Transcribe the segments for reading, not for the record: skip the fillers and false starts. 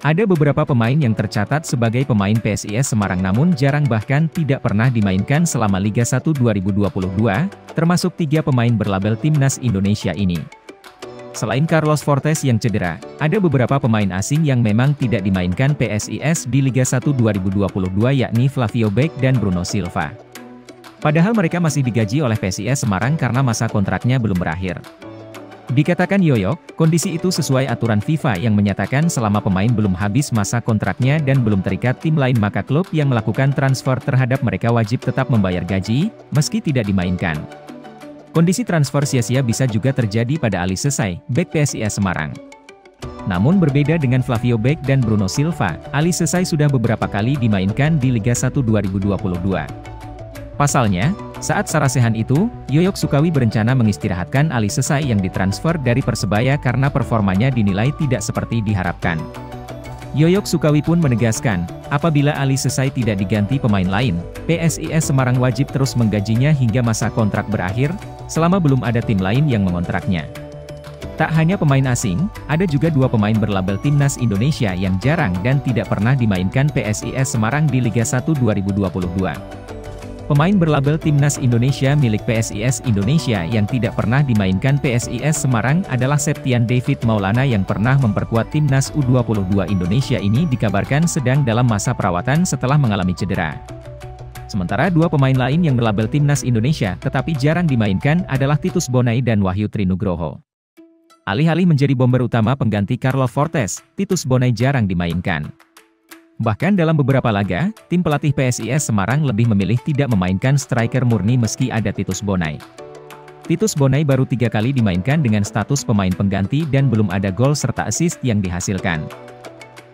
Ada beberapa pemain yang tercatat sebagai pemain PSIS Semarang namun jarang bahkan tidak pernah dimainkan selama Liga 1 2022, termasuk 3 pemain berlabel Timnas Indonesia ini. Selain Carlos Fortes yang cedera, ada beberapa pemain asing yang memang tidak dimainkan PSIS di Liga 1 2022 yakni Flavio Beck dan Bruno Silva. Padahal mereka masih digaji oleh PSIS Semarang karena masa kontraknya belum berakhir. Dikatakan Yoyok, kondisi itu sesuai aturan FIFA yang menyatakan selama pemain belum habis masa kontraknya dan belum terikat tim lain maka klub yang melakukan transfer terhadap mereka wajib tetap membayar gaji, meski tidak dimainkan. Kondisi transfer sia-sia bisa juga terjadi pada Ali Sesai, bek PSIS Semarang. Namun berbeda dengan Flavio Beck dan Bruno Silva, Ali Sesai sudah beberapa kali dimainkan di Liga 1 2022. Pasalnya, saat sarasehan itu, Yoyok Sukawi berencana mengistirahatkan Ali Sesai yang ditransfer dari Persebaya karena performanya dinilai tidak seperti diharapkan. Yoyok Sukawi pun menegaskan, apabila Ali Sesai tidak diganti pemain lain, PSIS Semarang wajib terus menggajinya hingga masa kontrak berakhir, selama belum ada tim lain yang mengontraknya. Tak hanya pemain asing, ada juga 2 pemain berlabel Timnas Indonesia yang jarang dan tidak pernah dimainkan PSIS Semarang di Liga 1 2022. Pemain berlabel Timnas Indonesia milik PSIS Indonesia yang tidak pernah dimainkan PSIS Semarang adalah Septian David Maulana yang pernah memperkuat Timnas U22 Indonesia ini dikabarkan sedang dalam masa perawatan setelah mengalami cedera. Sementara 2 pemain lain yang berlabel Timnas Indonesia tetapi jarang dimainkan adalah Titus Bonai dan Wahyu Trinugroho. Alih-alih menjadi bomber utama pengganti Carlos Fortes, Titus Bonai jarang dimainkan. Bahkan dalam beberapa laga, tim pelatih PSIS Semarang lebih memilih tidak memainkan striker murni meski ada Titus Bonai. Titus Bonai baru 3 kali dimainkan dengan status pemain pengganti dan belum ada gol serta assist yang dihasilkan.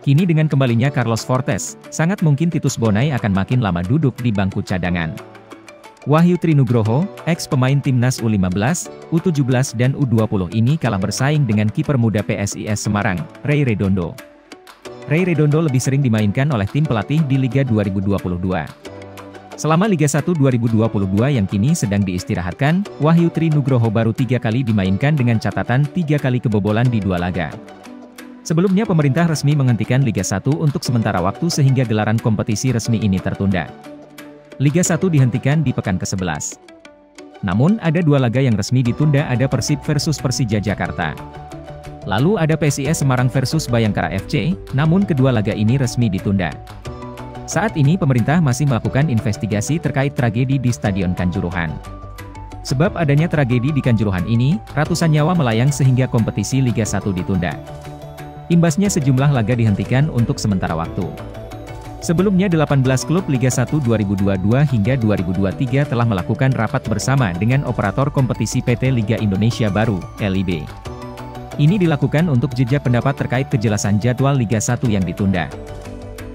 Kini dengan kembalinya Carlos Fortes, sangat mungkin Titus Bonai akan makin lama duduk di bangku cadangan. Wahyu Trinugroho, ex-pemain Timnas U15, U17 dan U20 ini kalah bersaing dengan kiper muda PSIS Semarang, Ray Redondo. Ray Redondo lebih sering dimainkan oleh tim pelatih di Liga 2022. Selama Liga 1 2022 yang kini sedang diistirahatkan, Wahyu Trinugroho baru 3 kali dimainkan dengan catatan 3 kali kebobolan di 2 laga. Sebelumnya pemerintah resmi menghentikan Liga 1 untuk sementara waktu sehingga gelaran kompetisi resmi ini tertunda. Liga 1 dihentikan di pekan ke-11. Namun ada 2 laga yang resmi ditunda, ada Persib versus Persija Jakarta. Lalu ada PSIS Semarang versus Bayangkara FC, namun kedua laga ini resmi ditunda. Saat ini pemerintah masih melakukan investigasi terkait tragedi di Stadion Kanjuruhan. Sebab adanya tragedi di Kanjuruhan ini, ratusan nyawa melayang sehingga kompetisi Liga 1 ditunda. Imbasnya sejumlah laga dihentikan untuk sementara waktu. Sebelumnya 18 klub Liga 1 2022 hingga 2023 telah melakukan rapat bersama dengan operator kompetisi PT Liga Indonesia Baru, LIB. Ini dilakukan untuk jejak pendapat terkait kejelasan jadwal Liga 1 yang ditunda.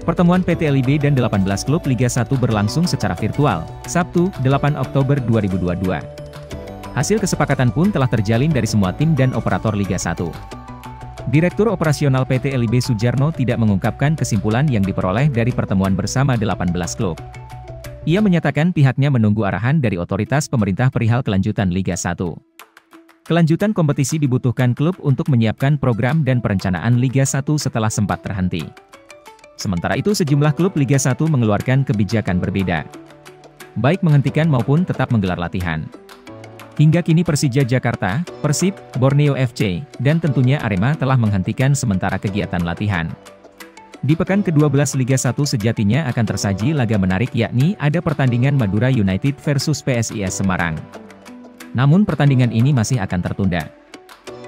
Pertemuan PT LIB dan 18 klub Liga 1 berlangsung secara virtual, Sabtu, 8 Oktober 2022. Hasil kesepakatan pun telah terjalin dari semua tim dan operator Liga 1. Direktur Operasional PT LIB Sujarno tidak mengungkapkan kesimpulan yang diperoleh dari pertemuan bersama 18 klub. Ia menyatakan pihaknya menunggu arahan dari otoritas pemerintah perihal kelanjutan Liga 1. Kelanjutan kompetisi dibutuhkan klub untuk menyiapkan program dan perencanaan Liga 1 setelah sempat terhenti. Sementara itu sejumlah klub Liga 1 mengeluarkan kebijakan berbeda, baik menghentikan maupun tetap menggelar latihan. Hingga kini Persija Jakarta, Persib, Borneo FC, dan tentunya Arema telah menghentikan sementara kegiatan latihan. Di pekan ke-12 Liga 1 sejatinya akan tersaji laga menarik yakni ada pertandingan Madura United versus PSIS Semarang. Namun pertandingan ini masih akan tertunda.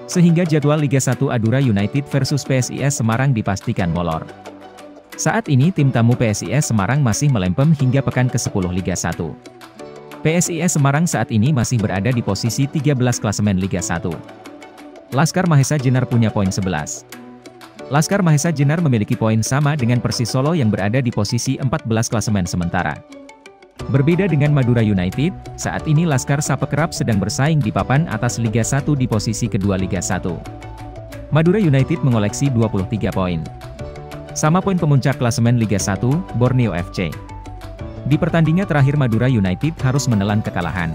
Sehingga jadwal Liga 1 Madura United versus PSIS Semarang dipastikan molor. Saat ini tim tamu PSIS Semarang masih melempem hingga pekan ke-10 Liga 1. PSIS Semarang saat ini masih berada di posisi 13 klasemen Liga 1. Laskar Mahesa Jenar punya poin 11. Laskar Mahesa Jenar memiliki poin sama dengan Persis Solo yang berada di posisi 14 klasemen sementara. Berbeda dengan Madura United, saat ini Laskar Sapekerap sedang bersaing di papan atas Liga 1 di posisi kedua Liga 1. Madura United mengoleksi 23 poin. Sama poin pemuncak klasemen Liga 1, Borneo FC. Di pertandingan terakhir Madura United harus menelan kekalahan.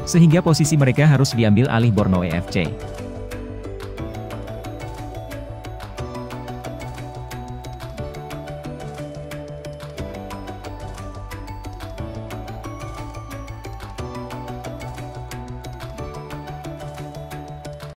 Sehingga posisi mereka harus diambil alih Borneo FC.